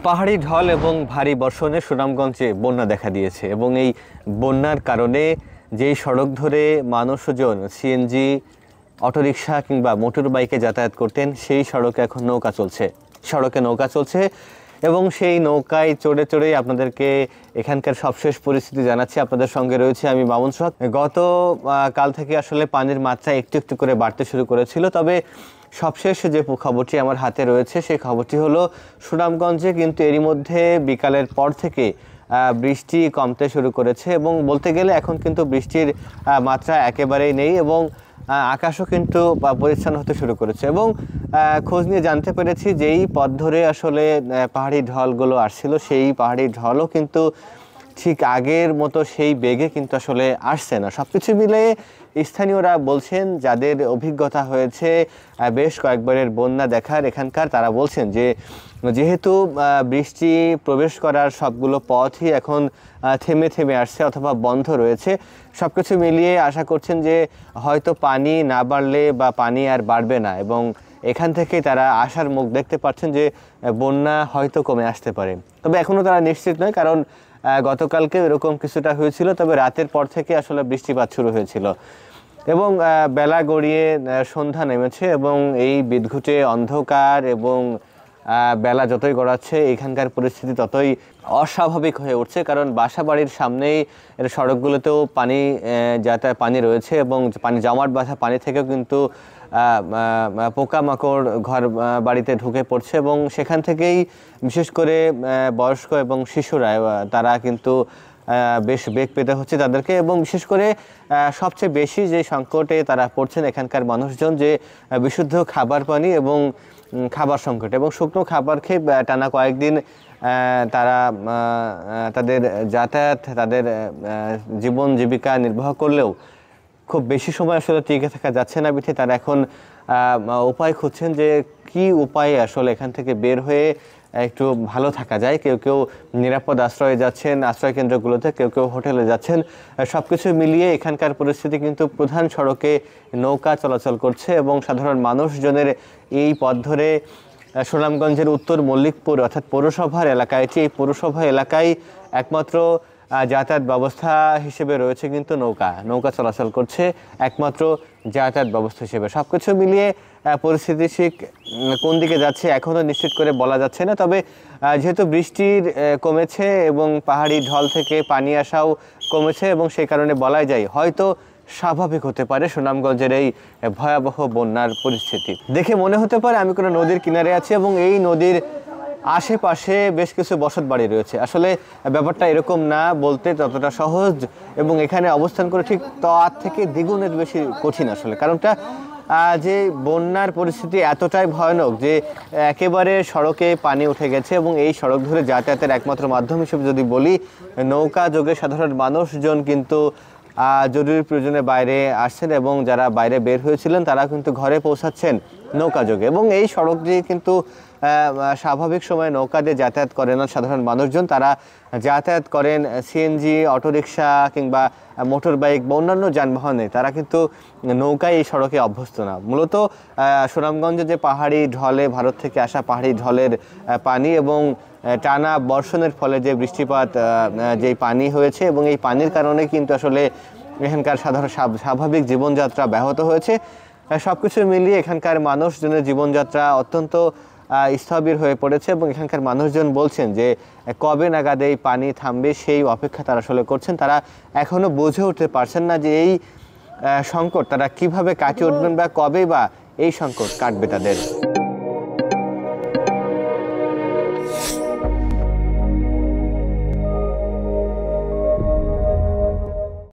পাহাড়ি ঢল এবং ভারী বর্ষণে সুনামগঞ্জে বন্যা দেখা দিয়েছে এবং এই বন্যার কারণে যেই সড়ক ধরে মানুষজন সিএনজি, অটোরিকশা কিংবা মোটর বাইকে যাতায়াত করতেন সেই সড়কে এখন সড়কে নৌকা চলছে এবং সেই নৌকায় চড়ে চড়েই আপনাদেরকে এখানকার সবশেষ পরিস্থিতি জানাচ্ছি। আপনাদের সঙ্গে রয়েছে আমি মামুন সোহাগ। গত কাল থেকে আসলে পানির মাত্রা একটু একটু করে বাড়তে শুরু করেছিল, তবে সবশেষ যে খবরটি আমার হাতে রয়েছে সেই খবরটি হলো সুনামগঞ্জে কিন্তু এরই মধ্যে বিকালের পর থেকে বৃষ্টি কমতে শুরু করেছে এবং বলতে গেলে এখন কিন্তু বৃষ্টির মাত্রা একেবারেই নেই এবং আকাশও কিন্তু পরিচ্ছন্ন হতে শুরু করেছে এবং খোঁজ নিয়ে জানতে পেরেছি যেই পথ ধরে আসলে পাহাড়ি ঢলগুলো আসছিল সেই পাহাড়ি ঢলও কিন্তু ঠিক আগের মতো সেই বেগে কিন্তু আসলে আসছে না। সব কিছু মিলে স্থানীয়রা বলছেন, যাদের অভিজ্ঞতা হয়েছে বেশ কয়েকবারের বন্যা দেখার এখানকার, তারা বলছেন যে যেহেতু বৃষ্টি প্রবেশ করার সবগুলো পথই এখন থেমে থেমে আসছে অথবা বন্ধ রয়েছে, সব কিছু মিলিয়ে আশা করছেন যে হয়তো পানি না বাড়লে বা পানি আর বাড়বে না এবং এখান থেকে তারা আশার মুখ দেখতে পাচ্ছেন যে বন্যা হয়তো কমে আসতে পারে। তবে এখনও তারা নিশ্চিত নয়, কারণ গতকালকে এরকম কিছুটা হয়েছিল, তবে রাতের পর থেকে আসলে বৃষ্টিপাত শুরু হয়েছিল এবং বেলা গড়িয়ে সন্ধ্যা নেমেছে এবং এই বিদঘুটে অন্ধকার এবং বেলা যতই গড়াচ্ছে এখানকার পরিস্থিতি ততই অস্বাভাবিক হয়ে উঠছে, কারণ বাসা বাড়ির সামনেই এর সড়কগুলোতেও পানি রয়েছে এবং পানি জমাট বাঁধা পানি থেকেও কিন্তু পোকামাকড় ঘর বাড়িতে ঢুকে পড়ছে এবং সেখান থেকেই বিশেষ করে বয়স্ক এবং শিশুরা তারা কিন্তু বেশ বেগ পেতে হচ্ছে তাদেরকে এবং বিশেষ করে সবচেয়ে বেশি যে সংকটে তারা পড়ছেন এখানকার মানুষজন, যে বিশুদ্ধ খাবার পানি এবং খাবার সংকট এবং শুকনো খাবার খেয়ে টানা কয়েকদিন তারা তাদের যাতায়াত, তাদের জীবন জীবিকা নির্বাহ করলেও খুব বেশি সময় আসলে টিকে থাকা যাচ্ছে না বিধে তারা এখন উপায় খুঁজছেন যে কি উপায়ে আসলে এখান থেকে বের হয়ে একটু ভালো থাকা যায়। কেউ কেউ নিরাপদ আশ্রয়ে যাচ্ছেন, আশ্রয় কেন্দ্রগুলোতে, কেউ কেউ হোটেলে যাচ্ছেন। সব কিছু মিলিয়ে এখানকার পরিস্থিতি কিন্তু প্রধান সড়কে নৌকা চলাচল করছে এবং সাধারণ মানুষজনের এই পথ ধরে সুনামগঞ্জের উত্তর মল্লিকপুর অর্থাৎ পৌরসভার এলাকায়, এই পৌরসভা এলাকায় একমাত্র যাতায়াত ব্যবস্থা হিসেবে রয়েছে কিন্তু নৌকা চলাচল করছে একমাত্র যাতায়াত ব্যবস্থা হিসেবে। সব কিছু মিলিয়ে পরিস্থিতি ঠিক কোন দিকে যাচ্ছে এখনও নিশ্চিত করে বলা যাচ্ছে না, তবে যেহেতু বৃষ্টির কমেছে এবং পাহাড়ি ঢল থেকে পানি আসাও কমেছে এবং সেই কারণে বলা যায় হয়তো স্বাভাবিক হতে পারে সুনামগঞ্জের এই ভয়াবহ বন্যার পরিস্থিতি। দেখে মনে হতে পারে আমি কোনো নদীর কিনারে আছি এবং এই নদীর আশেপাশে বেশ কিছু বসত বাড়ি রয়েছে। আসলে ব্যাপারটা এরকম না, বলতে ততটা সহজ এবং এখানে অবস্থান করে ঠিক তার থেকে দ্বিগুণের বেশি কঠিন আসলে। কারণটা যে বন্যার পরিস্থিতি এতটাই ভয়ানক যে একেবারে সড়কে পানি উঠে গেছে এবং এই সড়ক ধরে যাতায়াতের একমাত্র মাধ্যম হিসেবে যদি বলি নৌকা যোগে সাধারণ মানুষজন কিন্তু জরুরি প্রয়োজনে বাইরে আসছেন এবং যারা বাইরে বের হয়েছিলেন তারা কিন্তু ঘরে পৌঁছাচ্ছেন নৌকা যোগে এবং এই সড়ক দিয়ে কিন্তু স্বাভাবিক সময়ে নৌকা দিয়ে যাতায়াত করেন না সাধারণ মানুষজন, তারা যাতায়াত করেন সিএনজি, অটোরিকশা কিংবা মোটর বাইক বা অন্যান্য যানবাহনে। তারা কিন্তু নৌকায় এই সড়কে অভ্যস্ত না। মূলত সুনামগঞ্জে যে পাহাড়ি ঢলে, ভারত থেকে আসা পাহাড়ি ঢলের পানি এবং টানা বর্ষণের ফলে যে বৃষ্টিপাত, যেই পানি হয়েছে এবং এই পানির কারণে কিন্তু আসলে এখানকার স্বাভাবিক জীবনযাত্রা ব্যাহত হয়েছে। সব কিছু মিলিয়ে এখানকার মানুষজনের জীবনযাত্রা অত্যন্ত স্থবির হয়ে পড়েছে এবং এখানকার মানুষজন বলছেন যে কবে নাগাদ এই পানি থামবে সেই অপেক্ষা তারা আসলে করছেন। তারা এখনও বুঝে উঠতে পারছেন না যে এই সংকট তারা কিভাবে কাটিয়ে উঠবেন বা কবে বা এই সংকট কাটবে তাদের।